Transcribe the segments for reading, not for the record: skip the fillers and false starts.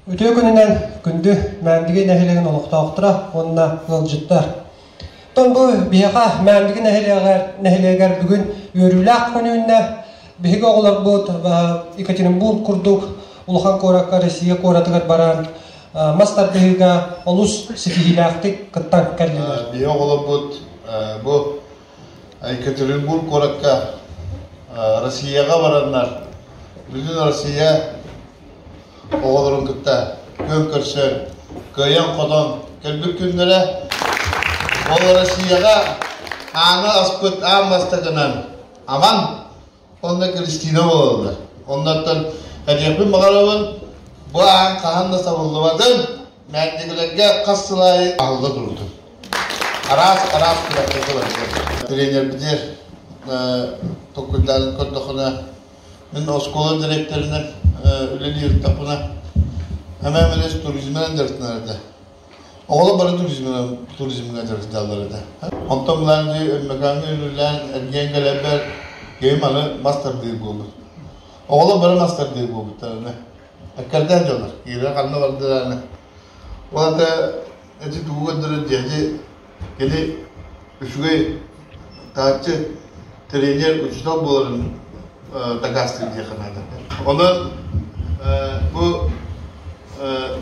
Өтө күнүнен күндү мәндиги нәһилеген олуктаактыра, онна ылжыттар. Тон бу бияга мәндиги нәһилегер бүгүн өрүләк күнүннә биһиге оглар бут Екатеринбург курдук улахан коракка Россия коратыгар баран мастар биһиге олус ситихилактык кыттан кәллелер. Бия оглар бут бу Екатеринбург коракка Россияга бараннар. Бүтүн Россия оғылырын күтті көн көрсен, көйен қодан көлбік күндері ол Россияға аңы аспыт аңбастығынан аман онда Кристина болылды. Ондаттан әдепін мағарауын бұл аң қағанда сабылдывадың мәндігілерге қасылай ағылды тұрды. Арас күрәкті қылады. Тренер бідер тоқылдарын көрдіқына мен оскола директорының үлелі ертапына hemen öyle turizmden dertlerde. Oğlu bana turizmden dertlerde. Ondan bulanca mekanı ürünler ergen geleber geymalı master değil bu. Oğlu bana master değil bu tarafına. Akardan diyorlar. Yere kalma vardılarına. O da eti tuğu derece geli üçüge taçı trener uçtan buların takastır diye kanalda. Onun bu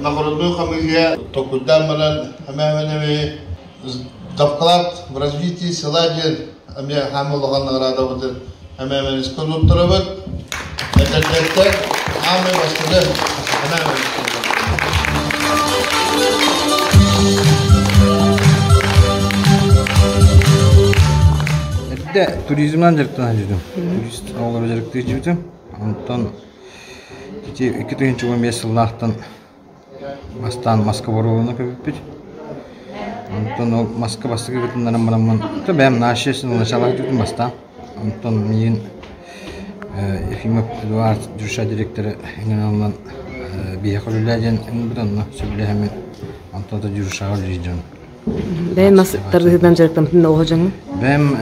нагородную комиссия токудан манан хамаманеме завклад в развитии села ден аме хамулган награда бутер хамаман исконут турабыт эдетте аме бастыды хамаман Эдде туризмдан жарыктан жүрдүм. Турист оолор жарыкты жүрдүм. Антон 2015 жылдактан бастан маска боруына көбүппүт. Антон ол маска бастыгы бүтүннөн барамын. Бем нашесин начала жүрдүм бастан. Антон мен Ефимов Эдуард Жуша директору эңеналдан биякөлүләден эңбүдөн сөйлөһөм. Антон да Жуша олжон. Бем мастардыгынан жарыктан бүтүн оожоң. Бем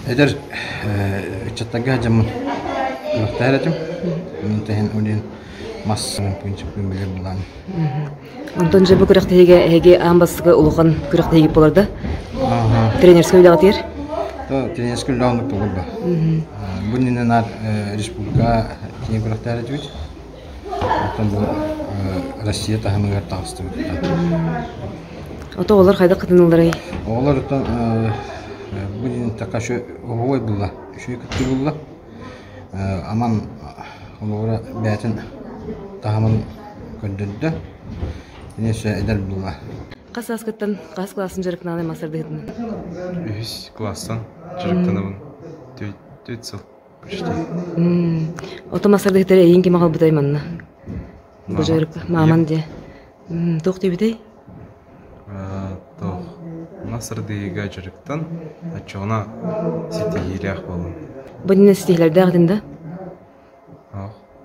эдер чаттага жамын. Тахаратым. Ментен улин массаның принципин билер булган. Антон же бу күрәктәге амбасыгы улуган күрәктәге буларда. Тренерский уйдагы тир. Тренерский уйдагы булды. Буниннар республика тиң күрәктәре жүт. Антон бу Россия тахмыгар тагысты. Ото олар кайда кытынылдыр? Олар бунин такашы ой булла. Шуй күтү булла. Аман олора бәтин тахамын көндүддө. Неше эдер булла. Кас аскыттан кас классын жарыктан алай масардыгын. 3 класстан жарыктанабын. 4 жыл почти. Ото масардыгытер эйин ким агал бутай манна. Бу жарык маман де. Тох дебитей? Тох. Масардыгыга жарыктан ачуна ситигилях болдум. Бунин ситигилерде агдында?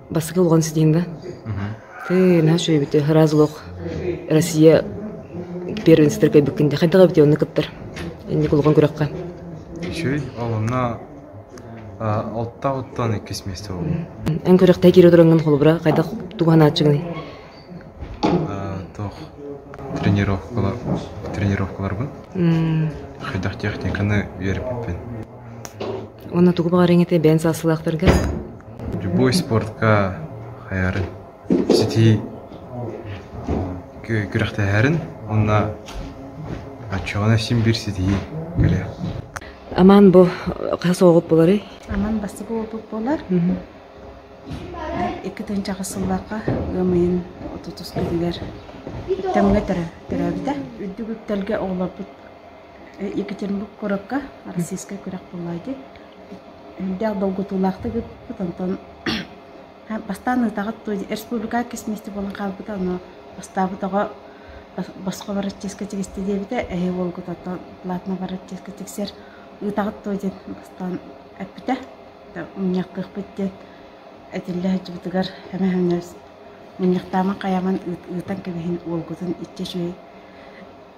Басыгы улган сидиңда. Ты нашу бите разлох Россия первенствоге бекинде кайдага бите оны кыттыр. Энди кулган күрәккә. Шуй алымна оттан 2 месте болду. Эн күрәктә кире торган холбра кайда туган ачыгны. Тох тренировкалар бу. Кайда техниканы бериппен. Оны тугы багарыңете бен сасылактырга. Любой спортка хаярын. Сити күрәктә харын, онна ачуана симбир сити келе. Аман бу кас огып болары? Аман басып огып болар. 2-нче гасырларга гомин 30 килелер. Тәмгә терәбидә. Үдүгүттелгә оглап Екатеринбург коракка российская күрәк булайды. Дәл долго тулакты гыптан бастаны тагы республика кесместе болгон калпыта но бастабы тагы баска бараческа тегисте дебите волгу тата платно бараческа тексер тагы тоҗет бастан әппите уняк кыпты этилле жибитгар хәмәһәннәс уняктама каяман ытан кебен волгутун итчешү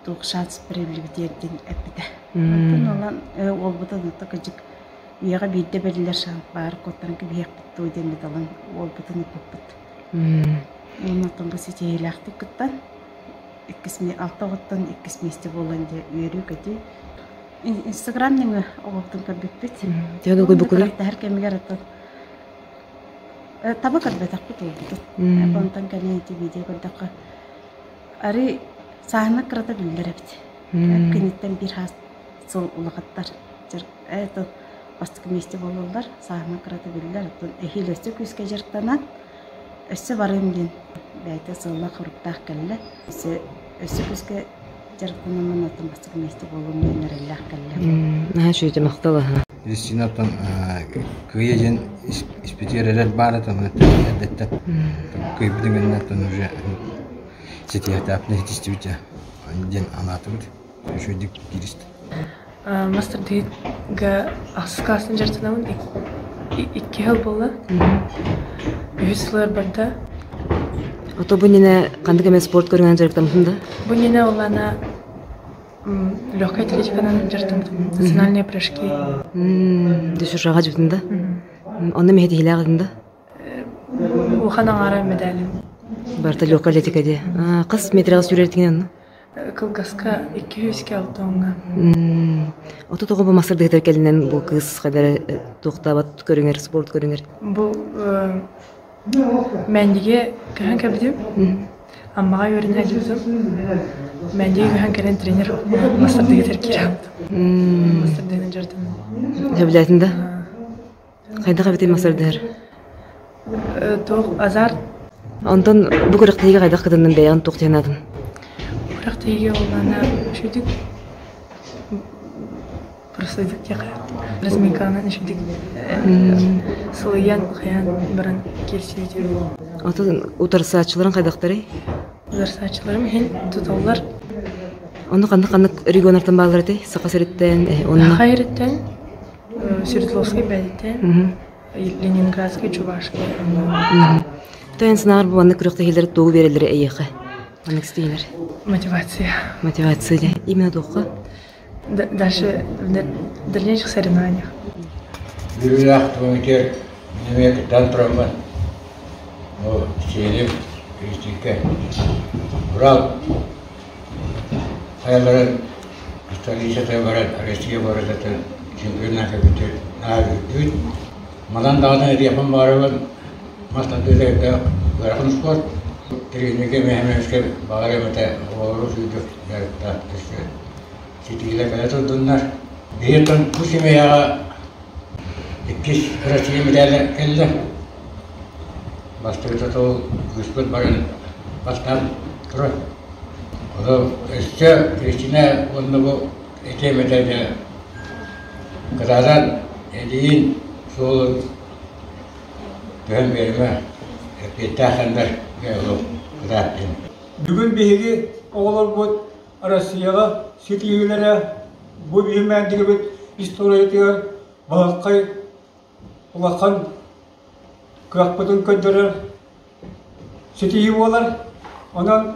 тукшат приоритеттин әппите. Тоннан волгутун такыжык Яга бидде белилер шан бар коттан ки биек битту ден металын ол бутын иппит. Оннотон бу сетейлахты кыттан. Иккисми алтагыттан иккисместе боланды үйрү көтү. Инстаграмның оғылтын көбіппет. Тегін көй бүкілі? Әр кемігер аттан. Таба кәдбәтақ бұт олбұты. Әпонтан кәнеті видео көрдіққа. Әрі сағына қырата білдер әбді. Әпкенеттен бір хас сол ұлағаттар. Әйті бастықы месте болулар. Сағына қырата білдер. Әхел өсі көзге жырттанан. Өсі барым ден. Бәйті солла құрықтақ кәлі. Өсі көзге жырттанан атын бастықы месте болуын әрелләқ кәлі. Шүйті мақталы. Дестинаттан күйежен испетерелер бар atan это күйбүдүнгөндөн уже сетиятап нетистибите ден анатыбыт шөйдик кирист. Мастер дейга аскасын жартынамын 2 жыл болды. Үйсілер барда. Ото бұл нене қандық емес спорт көріңен жарықтамын да? Бұл нене олана легкая атлетикадан жартымды. Национальные прыжки. Дөші ұшаға жүптін да? Оны мехеті хилі ағыдын да? Уханың ара медалім. Барта легкая атлетика де. Қыз метріға сүрертігінен? Кылгаска 200 алтонга. Ото тоғы бұл мастырды кетер келінен бұл қыз қадары тоқтабат көріңер, спорт көріңер? Бұл мәндіге көхен кәбідім. Аммаға өрін әділдім. Мәндіге көхен кәлен тренер мастырды кетер кері алдым. Мастырдығын жардым. Әбіләйтін да? Қайда қабетен мастырдығыр? Тоқ азар. Онтан бұл көріқтегі қайда қыдының бәян тоқтеген адым? Көріқтегі олана шүйдік. Прослойдық те қайық. Разминканан шүйдік. Сылыян қаян бірін келсі өтері. Отын ұтарсаатчыларын қайдақтары? Ұтарсаатчыларым хен тұтаулар. Оны қандық регионартан бағылар әтей? Сақа сәреттен? Қайреттен, Свердловский бәдеттен, Ленинградский, Чувашский. Тойын сынағыр бұл анны күріқті елдері тоғы берелері әйеқі? Анны кістейінер? Мотивация. Мотивация де. Именно тоққа? Дальше в дальнейших соревнованиях. Юрилах твойтер немек тантроман. О, селим кристика. Брал. Хайбаран столица табаран Россия барадатан чемпионат битер. Ают. Мадан дağdan yapan barıvan maslahatıyla bırakın spor. Tribünke mehmeske bağırmata oğlu sürdük yarıkta işte. Sitiyle kadar durdular. Bir ton kusimaya ikis Rusya medalya geldi. Bastırdı da güçlü barın bastan durur. O da işte Kristina onu bu iki medalya kazanan elin sol dön verme petahender geldi. Bugün biri oğlar bu Rusya'ya sitiyelere bu bilmediği bir istoriye diyor. Balkay ulakan kırakpatın köndürür sitiyi olar. Onun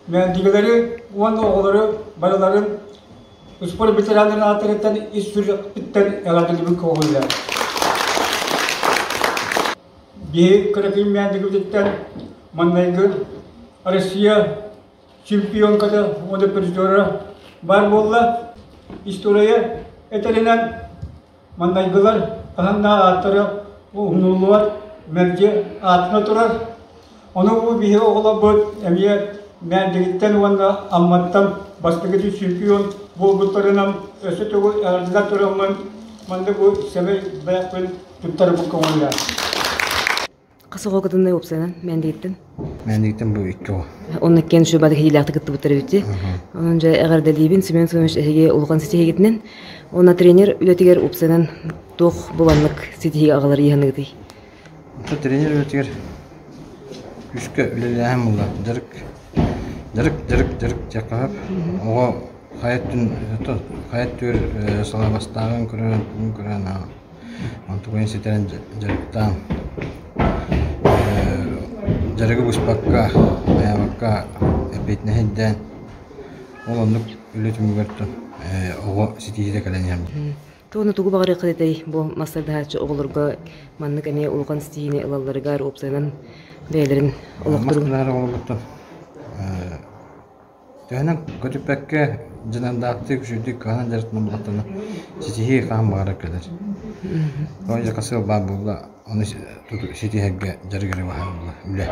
mendigeleri, onun oğulları, balaların spor bitirenlerin atırıktan istürük bitten eladili bir koğullar. Bir kırıkın mendige bitten mannaygın Rusya çempiyon kadar onu pürüzdüğü var bolla istoriye etelenen mannaygılar kahanna atırı bu unulular merce atına durar. Onu bu bir oğula bu emniyet mendigitten onda ammattan bastıgıcı çempiyon bulgularının öse togu ardından duramın manda bu sebe bırakın tutar bu konular. Қасы қоғытындай опсайнан, мәндігіттін? Мәндігіттін бұл 2 о. Оны кен шөй бады хейліяқты күтті бұттары өтті. Оның жай әғарда дейбін, Семен Сомеш әйге ұлған сетеге кетінен, оны тренер үлетігер опсайнан тоқ боланлық сетеге ағалар егіні кетей. Тренер үлетігер күшкі үлелі әм ұлла. Дырық жаққағып. Оға қайет төр сала бастағын көрін. Онты көйін сетерін жарықтан. Жарығы бұспаққа, аяққа әпетіне хедден оландық үлетімі көрді. Оғы сетейді кәлен емді. Тоғыны тұғы бағары қадетай бұл мастарды хатшы оғылырға маннық әме ұлған сетейіне ұлаларыға опсайнан бәйлерин олоқтыру. Маскалары олбутту. Тәһнән көтүпәккә җинандакты күчүдүк канан жартына булатына. Ситихи кан бара кедер. Тоя касыл бар була. Аны ситихәгә җәргәре бар була. Үлә.